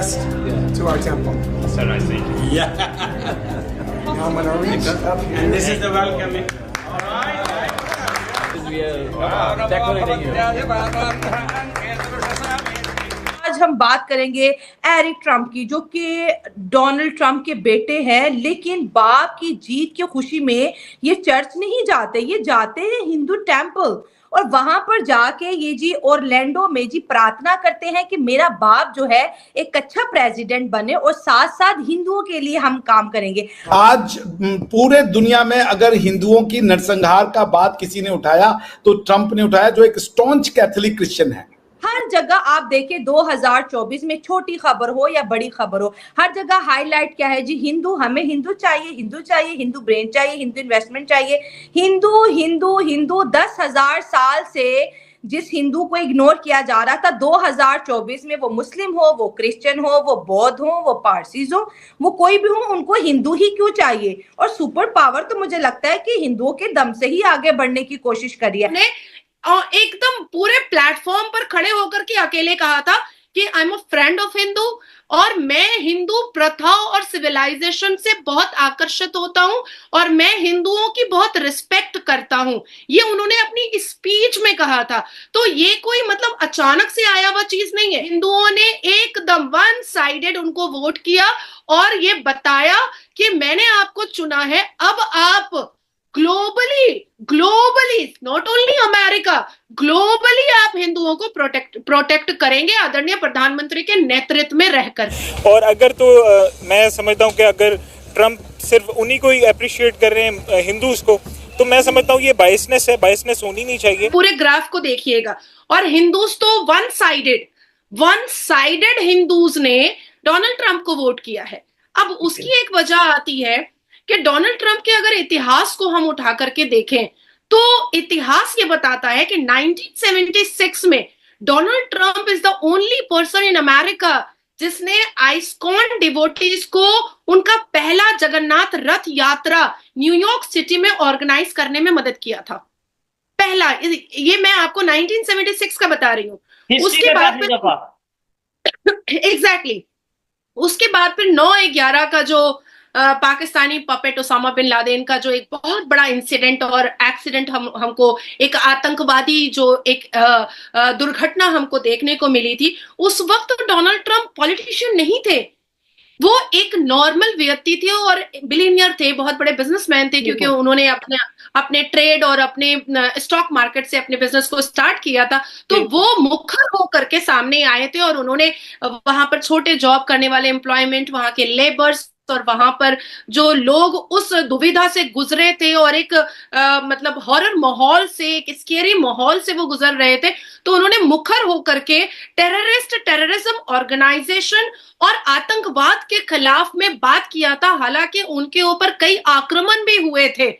guest to our temple. So nice, thank you. Yeah. Now I'm gonna reach up here. And this is the welcoming. We are decorating you. आज हम बात करेंगे Eric Trump की, जो कि Donald Trump के बेटे हैं, लेकिन बाप की जीत की खुशी में ये चर्च नहीं जाते, ये जाते हैं हिंदू टेंपल और वहां पर जाके ये जी ऑरलैंडो में जी प्रार्थना करते हैं कि मेरा बाप जो है एक अच्छा प्रेसिडेंट बने और साथ साथ हिंदुओं के लिए हम काम करेंगे। आज पूरे दुनिया में अगर हिंदुओं की नरसंहार का बात किसी ने उठाया तो ट्रंप ने उठाया, जो एक स्टॉन्च कैथोलिक क्रिश्चियन है। हर जगह आप देखें 2024 में छोटी खबर हो या बड़ी खबर हो, हर जगह हाईलाइट क्या है जी, हिंदू, हमें हिंदू चाहिए, हिंदू चाहिए, हिंदू ब्रेन चाहिए, हिंदू इन्वेस्टमेंट चाहिए, हिंदू हिंदू हिंदू। 10,000 साल से जिस हिंदू को इग्नोर किया जा रहा था, 2024 में वो मुस्लिम हो, वो क्रिश्चियन हो, वो बौद्ध हो, वो पारसीज हो, वो कोई भी हो, उनको हिंदू ही क्यों चाहिए। और सुपर पावर तो मुझे लगता है कि हिंदुओं के दम से ही आगे बढ़ने की कोशिश करी है। और एकदम पूरे प्लेटफॉर्म पर खड़े होकर के अकेले कहा था कि I am a friend of Hindu और मैं हिंदू प्रथा और सिविलाइजेशन से बहुत आकर्षित होता हूं और मैं हिंदुओं की बहुत रिस्पेक्ट करता हूं, ये उन्होंने अपनी स्पीच में कहा था। तो ये कोई मतलब अचानक से आया हुआ चीज नहीं है। हिंदुओं ने एकदम वन साइडेड उनको वोट किया और ये बताया कि मैंने आपको चुना है, अब आप globally not only America, globally आप हिंदुओं को प्रोटेक्ट करेंगे आदरणीय प्रधानमंत्री के नेतृत्व में रहकर। और अगर तो मैं समझता हूं कि अगर ट्रंप सिर्फ उन्हीं को ही अप्रिशिएट कर रहे हैं हिंदूज को, तो मैं समझता हूं ये बायसनेस है, बायसनेस होनी नहीं चाहिए। पूरे ग्राफ को देखिएगा और हिंदूज तो वन साइडेड हिंदूज ने डोनाल्ड ट्रंप को वोट किया है। अब उसकी एक वजह आती है कि डोनाल्ड ट्रंप के अगर इतिहास को हम उठा करके देखें तो इतिहास ये बताता है कि 1976 में Donald Trump is the only person in America जिसने आइस्कॉन डिवोटीज को उनका पहला जगन्नाथ रथ यात्रा न्यूयॉर्क सिटी में ऑर्गेनाइज करने में मदद किया था। पहला, ये मैं आपको 1976 का बता रही हूँ। उसके बाद एग्जैक्टली उसके बाद फिर 9/11 का जो Pakistani puppet Osama bin Laden का जो एक बहुत बड़ा इंसिडेंट और एक्सीडेंट हमको एक आतंकवादी जो एक दुर्घटना हमको देखने को मिली थी, उस वक्त डोनाल्ड ट्रंप पॉलिटिशियन नहीं थे, वो एक नॉर्मल व्यक्ति थे और बिलियनियर थे, बहुत बड़े बिजनेसमैन थे, क्योंकि उन्होंने अपने ट्रेड और अपने स्टॉक मार्केट से अपने बिजनेस को स्टार्ट किया था। तो वो मुखर होकर के सामने आए थे और उन्होंने वहां पर छोटे जॉब करने वाले एम्प्लॉयमेंट, वहां के लेबर्स और वहां पर जो लोग उस दुविधा से गुजरे थे और एक मतलब हॉरर माहौल से, एक स्केरी माहौल से वो गुजर रहे थे, तो उन्होंने मुखर होकर के टेररिज्म ऑर्गेनाइजेशन और आतंकवाद के खिलाफ में बात किया था। हालांकि उनके ऊपर कई आक्रमण भी हुए थे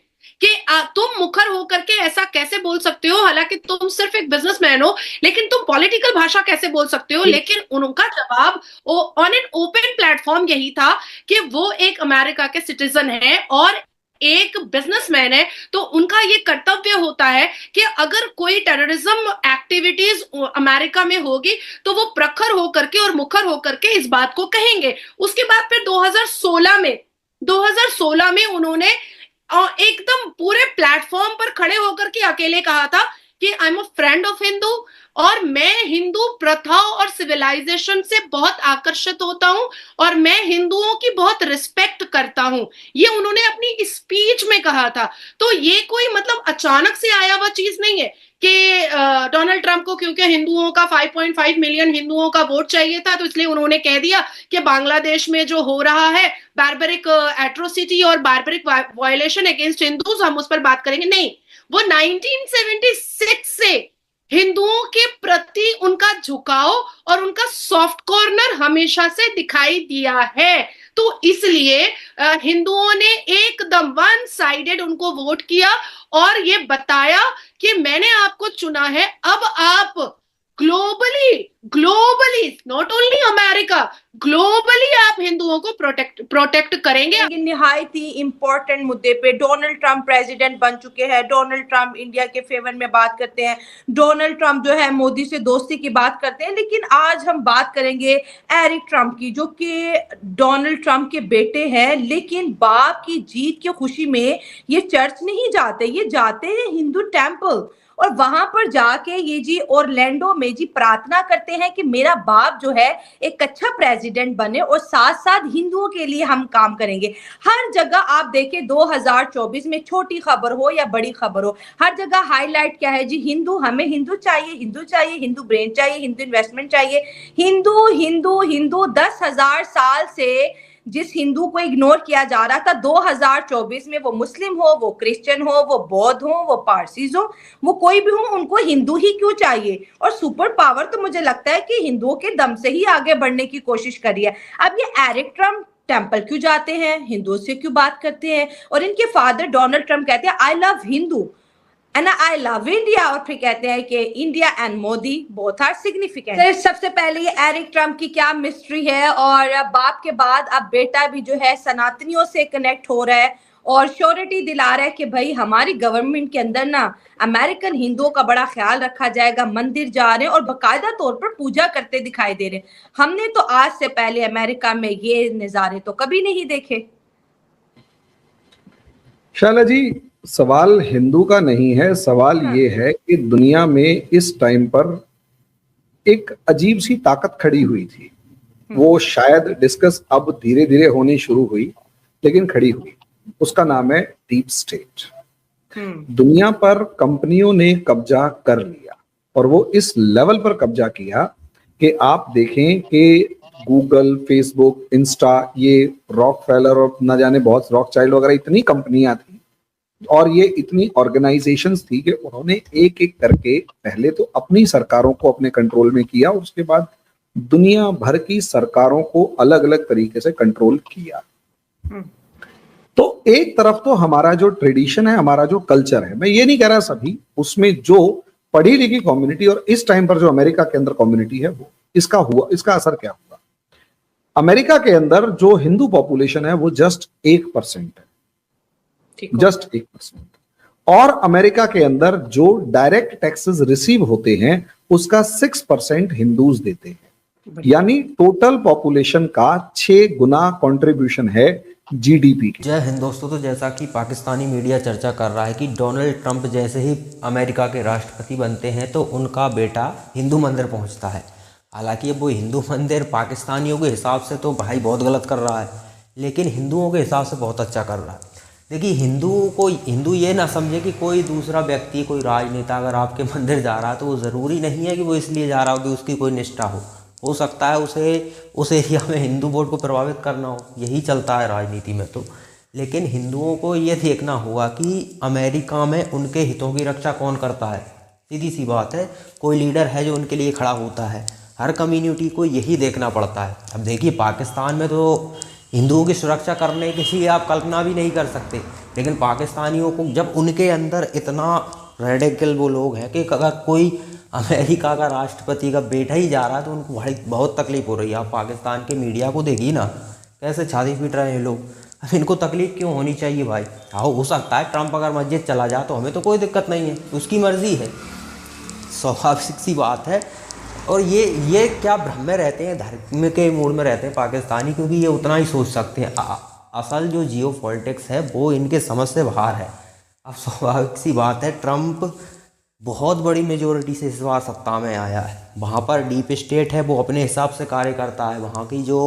कि तुम मुखर होकर के ऐसा कैसे बोल सकते हो, हालांकि तुम सिर्फ एक बिजनेसमैन हो, लेकिन तुम पॉलिटिकल भाषा कैसे बोल सकते हो। लेकिन उनका जवाब ऑन एन ओपन प्लेटफॉर्म यही था कि वो एक अमेरिका के सिटीजन है और एक बिजनेसमैन है, तो उनका ये कर्तव्य होता है कि अगर कोई टेररिज्म एक्टिविटीज अमेरिका में होगी तो वो प्रखर होकर के और मुखर होकर के इस बात को कहेंगे। उसके बाद फिर 2016 में उन्होंने एकदम पूरे प्लेटफॉर्म पर खड़े होकर के अकेले कहा था कि I am a friend of Hindu और मैं हिंदू प्रथा और सिविलाइजेशन से बहुत आकर्षित होता हूं और मैं हिंदुओं की बहुत रिस्पेक्ट करता हूं, ये उन्होंने अपनी स्पीच में कहा था। तो ये कोई मतलब अचानक से आया हुआ चीज नहीं है कि डोनाल्ड ट्रंप को क्योंकि हिंदुओं का 5.5 मिलियन हिंदुओं का वोट चाहिए था, तो इसलिए उन्होंने कह दिया कि बांग्लादेश में जो हो रहा है बारबरिक एट्रोसिटी और बारबरिक वायलेशन अगेंस्ट हिंदूज, हम उस पर बात करेंगे। नहीं, वो 1976 से हिंदुओं के प्रति उनका झुकाव और उनका सॉफ्ट कॉर्नर हमेशा से दिखाई दिया है। तो इसलिए हिंदुओं ने एकदम वन साइडेड उनको वोट किया और ये बताया कि मैंने आपको चुना है, अब आप globally not only America, globally आप हिंदुओं को प्रोटेक्ट करेंगे। ये निहायत ही इंपॉर्टेंट मुद्दे पे डोनाल्ड ट्रंप प्रेसिडेंट बन चुके हैं। डोनाल्ड ट्रंप इंडिया के फेवर में बात करते हैं, डोनाल्ड ट्रंप जो है मोदी से दोस्ती की बात करते हैं। लेकिन आज हम बात करेंगे एरिक ट्रंप की, जो कि डोनाल्ड ट्रंप के बेटे हैं, लेकिन बाप की जीत की खुशी में ये चर्च नहीं जाते, ये जाते हैं हिंदू टेम्पल और वहां पर जाके ये जी ओरलैंडो में जी प्रार्थना करते हैं कि मेरा बाप जो है एक अच्छा प्रेसिडेंट बने और साथ साथ हिंदुओं के लिए हम काम करेंगे। हर जगह आप देखें 2024 में छोटी खबर हो या बड़ी खबर हो, हर जगह हाईलाइट क्या है जी, हिंदू, हमें हिंदू चाहिए, हिंदू चाहिए, हिंदू ब्रेन चाहिए, हिंदू इन्वेस्टमेंट चाहिए, हिंदू हिंदू हिंदू। 10,000 साल से जिस हिंदू को इग्नोर किया जा रहा था, 2024 में वो मुस्लिम हो, वो क्रिश्चियन हो, वो बौद्ध हो, वो पारसीज हो, वो कोई भी हो, उनको हिंदू ही क्यों चाहिए। और सुपर पावर तो मुझे लगता है कि हिंदुओं के दम से ही आगे बढ़ने की कोशिश करी है। अब ये एरिक ट्रंप टेम्पल क्यों जाते हैं, हिंदुओं से क्यों बात करते हैं, और इनके फादर डोनाल्ड ट्रंप कहते हैं I love Hindu and I love India, और फिर कहते हैं कि India and Modi both are significant. सबसे पहले ये एरिक ट्रंप की क्या मिस्ट्री है, और बाप के बाद अब बेटा भी जो है सनातनियों से कनेक्ट हो रहा है और श्योरिटी दिला रहा है कि भाई हमारी गवर्नमेंट के अंदर ना अमेरिकन हिंदुओं का बड़ा ख्याल रखा जाएगा, मंदिर जा रहे हैं और बाकायदा तौर पर पूजा करते दिखाई दे रहे हैं। हमने तो आज से पहले अमेरिका में ये नजारे तो कभी नहीं देखे। शाला जी, सवाल हिंदू का नहीं है, सवाल ये है कि दुनिया में इस टाइम पर एक अजीब सी ताकत खड़ी हुई थी, वो शायद डिस्कस अब धीरे धीरे होनी शुरू हुई, लेकिन खड़ी हुई। उसका नाम है डीप स्टेट। दुनिया पर कंपनियों ने कब्जा कर लिया और वो इस लेवल पर कब्जा किया कि आप देखें कि गूगल, फेसबुक, इंस्टा, ये रॉकफेलर और न जाने बहुत रॉकचाइल्ड वगैरह इतनी कंपनियां थी और ये इतनी ऑर्गेनाइजेशंस थी कि उन्होंने एक एक करके पहले तो अपनी सरकारों को अपने कंट्रोल में किया, उसके बाद दुनिया भर की सरकारों को अलग अलग तरीके से कंट्रोल किया। तो एक तरफ तो हमारा जो ट्रेडिशन है, हमारा जो कल्चर है, मैं ये नहीं कह रहा सभी, उसमें जो पढ़ी लिखी कम्युनिटी और इस टाइम पर जो अमेरिका के अंदर कम्युनिटी है, वो इसका असर क्या हुआ। अमेरिका के अंदर जो हिंदू पॉपुलेशन है वो जस्ट 1% है, जस्ट 1%। और अमेरिका के अंदर जो डायरेक्ट टैक्सेस रिसीव होते हैं उसका 6% हिंदूज देते हैं, यानी टोटल पॉपुलेशन का 6 गुना कंट्रीब्यूशन है जीडीपी की। जय हिंद दोस्तों, तो जैसा कि पाकिस्तानी मीडिया चर्चा कर रहा है कि डोनाल्ड ट्रंप जैसे ही अमेरिका के राष्ट्रपति बनते हैं तो उनका बेटा हिंदू मंदिर पहुंचता है। हालांकि अब वो हिंदू मंदिर पाकिस्तानियों के हिसाब से तो भाई बहुत गलत कर रहा है, लेकिन हिंदुओं के हिसाब से बहुत अच्छा कर रहा है। देखिए, हिंदू ये ना समझे कि कोई दूसरा व्यक्ति, कोई राजनेता अगर आपके मंदिर जा रहा है तो वो ज़रूरी नहीं है कि वो इसलिए जा रहा हो कि उसकी कोई निष्ठा हो सकता है उसे उस एरिया में हिंदू वोट को प्रभावित करना हो, यही चलता है राजनीति में तो। लेकिन हिंदुओं को ये देखना होगा कि अमेरिका में उनके हितों की रक्षा कौन करता है। सीधी सी बात है, कोई लीडर है जो उनके लिए खड़ा होता है। हर कम्युनिटी को यही देखना पड़ता है। अब देखिए, पाकिस्तान में तो हिंदुओं की सुरक्षा करने की ही आप कल्पना भी नहीं कर सकते, लेकिन पाकिस्तानियों को जब उनके अंदर इतना रेडिकल वो लोग हैं कि अगर कोई अमेरिका का राष्ट्रपति का बेटा ही जा रहा है तो उनको भाई बहुत तकलीफ हो रही है। आप पाकिस्तान के मीडिया को देखिए ना, कैसे छाती पीट रहे हैं लोग। अब इनको तकलीफ क्यों होनी चाहिए भाई। हो सकता है ट्रंप अगर मस्जिद चला जाए तो हमें तो कोई दिक्कत नहीं है, उसकी मर्जी है, स्वाभाविक सी बात है। और ये क्या भ्रम में रहते हैं, धर्म के मूड में रहते हैं पाकिस्तानी, क्योंकि ये उतना ही सोच सकते हैं। असल जो जियो पॉलिटिक्स है वो इनके समझ से बाहर है। अब स्वाभाविक सी बात है, ट्रंप बहुत बड़ी मेजोरिटी से इस बार सत्ता में आया है। वहाँ पर डीप स्टेट है, वो अपने हिसाब से कार्य करता है। वहाँ की जो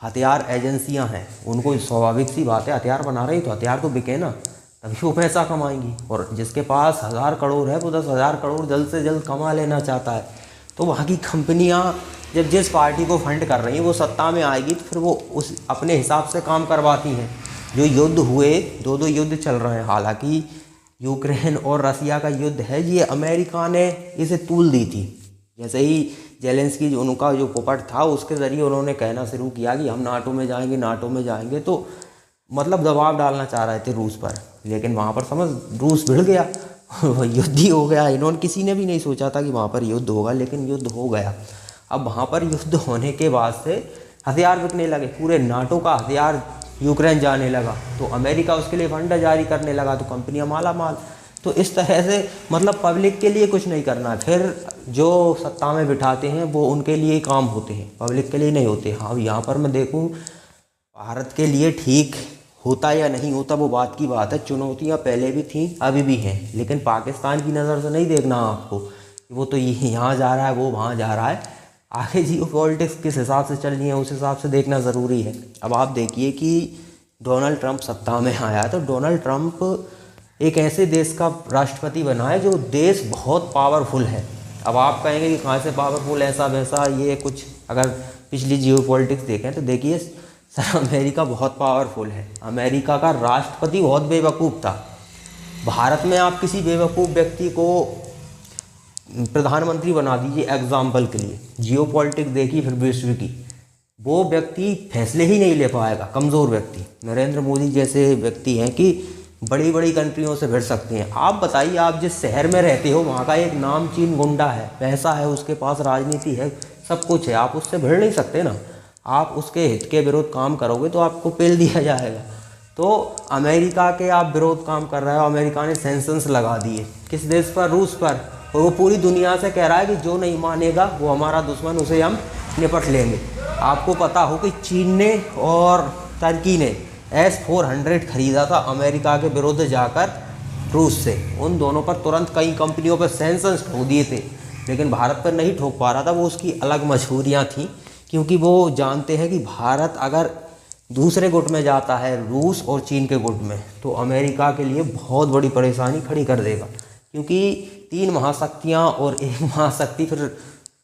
हथियार एजेंसियाँ हैं उनको स्वाभाविक सी बात है, हथियार बना रही तो हथियार तो बिके ना, तभी वो पैसा कमाएंगी। और जिसके पास 1000 करोड़ है वो 10,000 करोड़ जल्द से जल्द कमा लेना चाहता है। तो वहाँ की कंपनियाँ जब जिस पार्टी को फंड कर रही हैं वो सत्ता में आएगी तो फिर वो उस अपने हिसाब से काम करवाती हैं। जो युद्ध हुए, 2 युद्ध चल रहे हैं, हालांकि यूक्रेन और रसिया का युद्ध है, ये अमेरिका ने इसे तूल दी थी। जैसे ही जेलेंस्की जो उनका जो पुपट था उसके ज़रिए उन्होंने कहना शुरू किया कि हम नाटो में जाएंगे, तो मतलब दबाव डालना चाह रहे थे रूस पर, लेकिन वहाँ पर समझ रूस भिड़ गया, युद्ध ही हो गया। इन्होंने किसी ने भी नहीं सोचा था कि वहाँ पर युद्ध होगा, लेकिन युद्ध हो गया। अब वहाँ पर युद्ध होने के बाद से हथियार बिकने लगे, पूरे नाटो का हथियार यूक्रेन जाने लगा, तो अमेरिका उसके लिए फंड जारी करने लगा, तो कंपनियां माला माल। तो इस तरह से मतलब पब्लिक के लिए कुछ नहीं करना, फिर जो सत्ता में बिठाते हैं वो उनके लिए काम होते हैं, पब्लिक के लिए नहीं होते। हाँ, यहाँ पर मैं देखूँ भारत के लिए ठीक होता या नहीं होता वो बात की बात है। चुनौतियाँ पहले भी थीं, अभी भी हैं, लेकिन पाकिस्तान की नज़र से नहीं देखना आपको कि वो तो यहाँ जा रहा है, वो वहाँ जा रहा है। आगे जियो पॉलिटिक्स किस हिसाब से चल रही है उस हिसाब से देखना ज़रूरी है। अब आप देखिए कि डोनाल्ड ट्रंप सत्ता में आया है, तो डोनाल्ड ट्रंप एक ऐसे देश का राष्ट्रपति बना है जो देश बहुत पावरफुल है। अब आप कहेंगे कि कहाँ से पावरफुल, ऐसा वैसा ये कुछ, अगर पिछली जियो पॉलिटिक्स देखें तो देखिए सर अमेरिका बहुत पावरफुल है। अमेरिका का राष्ट्रपति बहुत बेवकूफ़ था। भारत में आप किसी बेवकूफ़ व्यक्ति को प्रधानमंत्री बना दीजिए एग्जाम्पल के लिए, जियो पॉलिटिक्स देखिए फिर विश्व की, वो व्यक्ति फैसले ही नहीं ले पाएगा, कमज़ोर व्यक्ति। नरेंद्र मोदी जैसे व्यक्ति हैं कि बड़ी बड़ी कंट्रियों से भिड़ सकते हैं। आप बताइए, आप जिस शहर में रहते हो वहाँ का एक नामचीन गुंडा है, पैसा है, उसके पास राजनीति है, सब कुछ है, आप उससे भिड़ नहीं सकते ना। आप उसके हित के विरोध काम करोगे तो आपको पेल दिया जाएगा। तो अमेरिका के आप विरोध काम कर रहे हो, अमेरिका ने सैंक्शंस लगा दिए किस देश पर, रूस पर, और वो पूरी दुनिया से कह रहा है कि जो नहीं मानेगा वो हमारा दुश्मन, उसे हम निपट लेंगे। आपको पता हो कि चीन ने और तुर्की ने S-400 खरीदा था अमेरिका के विरुद्ध जाकर रूस से, उन दोनों पर तुरंत कई कंपनियों पर सैंक्शंस ठोक दिए थे, लेकिन भारत पर नहीं ठोक पा रहा था। वो उसकी अलग मजबूरियाँ थीं, क्योंकि वो जानते हैं कि भारत अगर दूसरे गुट में जाता है, रूस और चीन के गुट में, तो अमेरिका के लिए बहुत बड़ी परेशानी खड़ी कर देगा। क्योंकि 3 महाशक्तियाँ और एक महाशक्ति, फिर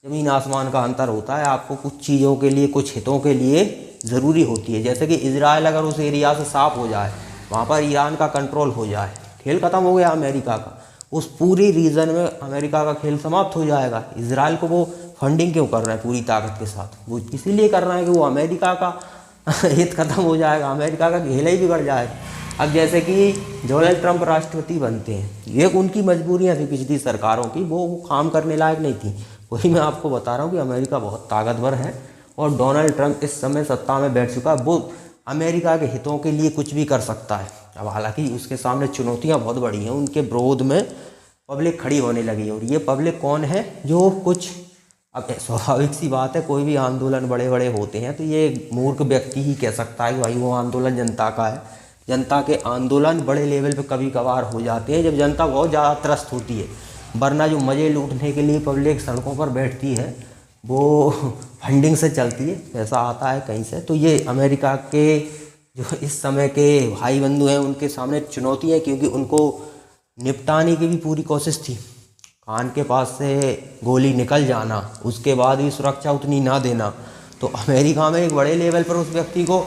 ज़मीन आसमान का अंतर होता है। आपको कुछ चीज़ों के लिए, कुछ हितों के लिए ज़रूरी होती है, जैसे कि इजराइल अगर उस एरिया से साफ हो जाए, वहाँ पर ईरान का कंट्रोल हो जाए, खेल ख़त्म हो गया अमेरिका का। उस पूरी रीजन में अमेरिका का खेल समाप्त हो जाएगा। इजराइल को वो फंडिंग क्यों कर रहा है पूरी ताकत के साथ? वो इसीलिए कर रहा है कि वो अमेरिका का हित खत्म हो जाएगा, अमेरिका का खेल ही बिगड़ जाएगा। अब जैसे कि डोनाल्ड ट्रंप राष्ट्रपति बनते हैं, ये उनकी मजबूरियाँ थी पिछली सरकारों की, वो काम करने लायक नहीं थी। वही मैं आपको बता रहा हूँ कि अमेरिका बहुत ताकतवर है और डोनाल्ड ट्रंप इस समय सत्ता में बैठ चुका है। वो अमेरिका के हितों के लिए कुछ भी कर सकता है। अब हालांकि उसके सामने चुनौतियां बहुत बड़ी हैं, उनके विरोध में पब्लिक खड़ी होने लगी है। और ये पब्लिक कौन है? जो कुछ, अब स्वाभाविक सी बात है, कोई भी आंदोलन बड़े बड़े होते हैं तो ये मूर्ख व्यक्ति ही कह सकता है कि भाई वो आंदोलन जनता का है। जनता के आंदोलन बड़े लेवल पे कभी कभार हो जाते हैं जब जनता बहुत ज़्यादा त्रस्त होती है, वरना जो मज़े लूटने के लिए पब्लिक सड़कों पर बैठती है वो फंडिंग से चलती है, पैसा आता है कहीं से। तो ये अमेरिका के जो इस समय के भाई बंधु हैं उनके सामने चुनौती है, क्योंकि उनको निपटाने की भी पूरी कोशिश थी। खान के पास से गोली निकल जाना, उसके बाद भी सुरक्षा उतनी ना देना, तो अमेरिका में एक बड़े लेवल पर उस व्यक्ति को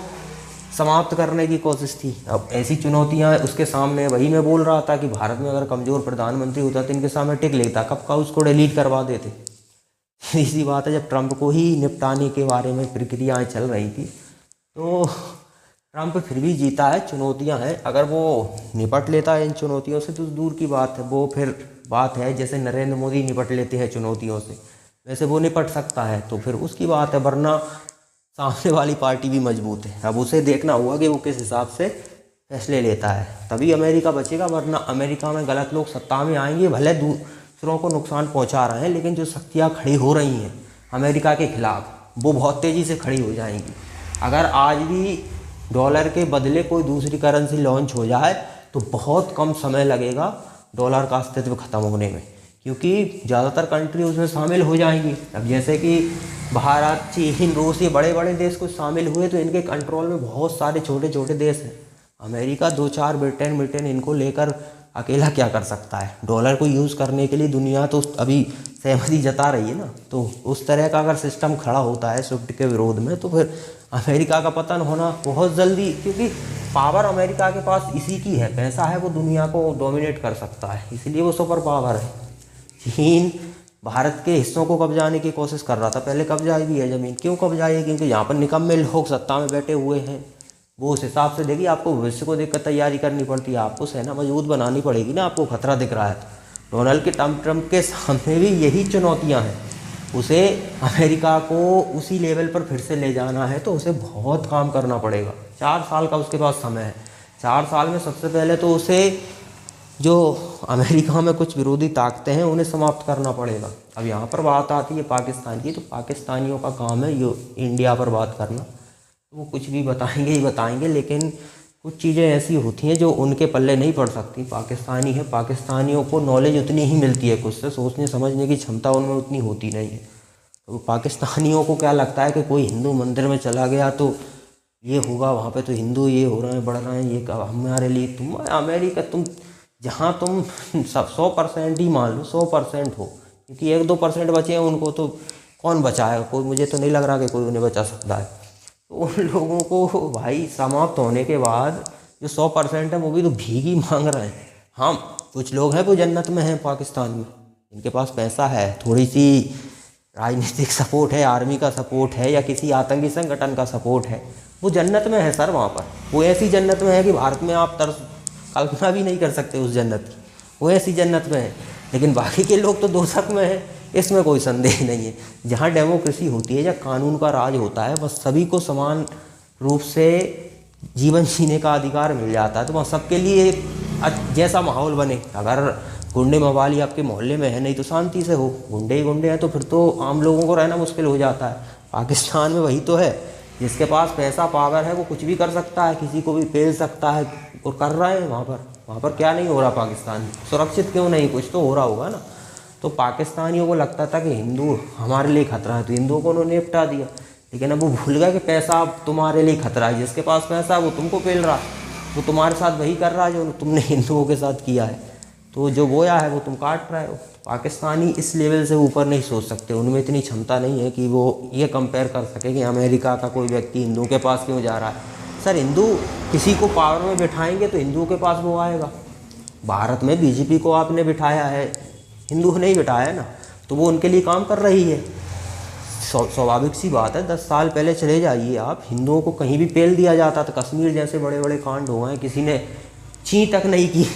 समाप्त करने की कोशिश थी। अब ऐसी चुनौतियां उसके सामने, वही मैं बोल रहा था कि भारत में अगर कमज़ोर प्रधानमंत्री होता तो इनके सामने टिक लेता, कब का उसको डिलीट करवा देते। इसी बात है, जब ट्रंप को ही निपटाने के बारे में प्रक्रियाएँ चल रही थी तो ट्रंप फिर भी जीता है। चुनौतियां हैं, अगर वो निपट लेता है इन चुनौतियों से तो दूर की बात है। वो फिर बात है जैसे नरेंद्र मोदी निपट लेते हैं चुनौतियों से, वैसे वो निपट सकता है तो फिर उसकी बात है, वरना सामने वाली पार्टी भी मजबूत है। अब उसे देखना होगा कि वो किस हिसाब से फैसले लेता है, तभी अमेरिका बचेगा। वरना अमेरिका में गलत लोग सत्ता में आएंगे, भले दूसरों को नुकसान पहुंचा रहे हैं, लेकिन जो शक्तियां खड़ी हो रही हैं अमेरिका के खिलाफ वो बहुत तेज़ी से खड़ी हो जाएंगी। अगर आज भी डॉलर के बदले कोई दूसरी करेंसी लॉन्च हो जाए तो बहुत कम समय लगेगा डॉलर का अस्तित्व खत्म होने में, क्योंकि ज़्यादातर कंट्री उसमें शामिल हो जाएंगी। अब जैसे कि भारत, चीन, रूस, ये बड़े बड़े देश कुछ शामिल हुए तो इनके कंट्रोल में बहुत सारे छोटे छोटे देश हैं। अमेरिका 2-4, ब्रिटेन इनको लेकर अकेला क्या कर सकता है? डॉलर को यूज़ करने के लिए दुनिया तो अभी सहमति जता रही है ना। तो उस तरह का अगर सिस्टम खड़ा होता है स्विफ्ट के विरोध में तो फिर अमेरिका का पतन होना बहुत जल्दी, क्योंकि पावर अमेरिका के पास इसी की है, पैसा है, वो दुनिया को डोमिनेट कर सकता है, इसलिए वो सुपर पावर है। चीन भारत के हिस्सों को कब्जाने की कोशिश कर रहा था, पहले कब्जाई भी है ज़मीन। क्यों कब्जाई है? क्योंकि यहाँ पर निकम्मे लोग सत्ता में बैठे हुए हैं। वो उस हिसाब से देखिए, आपको भविष्य को देखकर तैयारी करनी पड़ती है, आपको सेना मजबूत बनानी पड़ेगी ना। आपको खतरा दिख रहा है, डोनाल्ड ट्रंप के सामने भी यही चुनौतियाँ हैं। उसे अमेरिका को उसी लेवल पर फिर से ले जाना है तो उसे बहुत काम करना पड़ेगा। 4 साल का उसके पास समय है। 4 साल में सबसे पहले तो उसे जो अमेरिका में कुछ विरोधी ताकतें हैं उन्हें समाप्त करना पड़ेगा। अब यहाँ पर बात आती है पाकिस्तान की, तो पाकिस्तानियों का काम है ये इंडिया पर बात करना। वो कुछ भी बताएंगे ही बताएंगे, लेकिन कुछ चीज़ें ऐसी होती हैं जो उनके पल्ले नहीं पड़ सकती। पाकिस्तानी है, पाकिस्तानियों को नॉलेज उतनी ही मिलती है, कुछ से सोचने समझने की क्षमता उनमें उतनी होती नहीं है। तो पाकिस्तानियों को क्या लगता है कि कोई हिंदू मंदिर में चला गया तो ये होगा, वहाँ पे तो हिंदू ये हो रहे हैं, बढ़ रहे हैं, ये हमारे लिए तुम अमेरिका, तुम जहाँ तुम सब 100% ही मान लो, 100% हो, क्योंकि 1-2% बचे हैं उनको तो कौन बचाएगा? कोई, मुझे तो नहीं लग रहा कि कोई उन्हें बचा सकता है। तो उन लोगों को भाई समाप्त होने के बाद जो 100% है वो भी तो भीख ही मांग रहे हैं। हाँ, कुछ लोग हैं वो जन्नत में हैं पाकिस्तान में, इनके पास पैसा है, थोड़ी सी राजनीतिक सपोर्ट है, आर्मी का सपोर्ट है या किसी आतंकी संगठन का सपोर्ट है, वो जन्नत में है सर। वहाँ पर वो ऐसी जन्नत में है कि भारत में आप कल्पना भी नहीं कर सकते उस जन्नत की, वो ऐसी जन्नत में है। लेकिन बाकी के लोग तो दोज़ख में हैं, इसमें कोई संदेह नहीं है। जहाँ डेमोक्रेसी होती है, जहाँ कानून का राज होता है, बस सभी को समान रूप से जीवन जीने का अधिकार मिल जाता है, तो वहाँ सबके लिए जैसा माहौल बने। अगर गुंडे मवाली आपके मोहल्ले में है, नहीं तो शांति से हो, गुंडे ही गुंडे हैं तो फिर तो आम लोगों को रहना मुश्किल हो जाता है। पाकिस्तान में वही तो है, जिसके पास पैसा पावर है वो कुछ भी कर सकता है, किसी को भी पेल सकता है, और कर रहा है वहाँ पर क्या नहीं हो रहा? पाकिस्तान सुरक्षित क्यों नहीं? कुछ तो हो रहा होगा ना। तो पाकिस्तानियों को लगता था कि हिंदू हमारे लिए खतरा है, तो हिंदुओं को उन्होंने निपटा दिया। लेकिन अब वो भूल गया कि पैसा अब तुम्हारे लिए खतरा है, जिसके पास पैसा है वो तुमको पेल रहा, वो तुम्हारे साथ वही कर रहा है जो तुमने हिंदुओं के साथ किया है। तो जो बोया है वो तुम काट रहे हो। पाकिस्तानी इस लेवल से ऊपर नहीं सोच सकते, उनमें इतनी क्षमता नहीं है कि वो ये कंपेयर कर सके कि अमेरिका का कोई व्यक्ति हिंदुओं के पास क्यों जा रहा है। सर, हिंदू किसी को पावर में बिठाएंगे तो हिंदुओं के पास वो आएगा। भारत में बीजेपी को आपने बिठाया है, हिंदू नहीं बिठाया है ना, तो वो उनके लिए काम कर रही है। स्वाभाविक सी बात है, 10 साल पहले चले जाइए आप, हिंदुओं को कहीं भी पेल दिया जाता था। कश्मीर जैसे बड़े बड़े कांड हो गए, किसी ने ची तक नहीं की,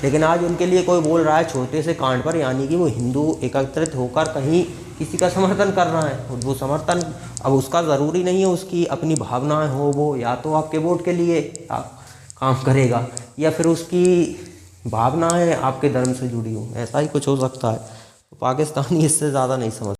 लेकिन आज उनके लिए कोई बोल रहा है छोटे से कांड पर, यानी कि वो हिंदू एकत्रित होकर कहीं किसी का समर्थन कर रहा है। और वो समर्थन अब उसका ज़रूरी नहीं है उसकी अपनी भावनाएं हो, वो या तो आपके वोट के लिए काम करेगा या फिर उसकी भावनाएं आपके धर्म से जुड़ी हो, ऐसा ही कुछ हो सकता है। तो पाकिस्तानी इससे ज़्यादा नहीं समझ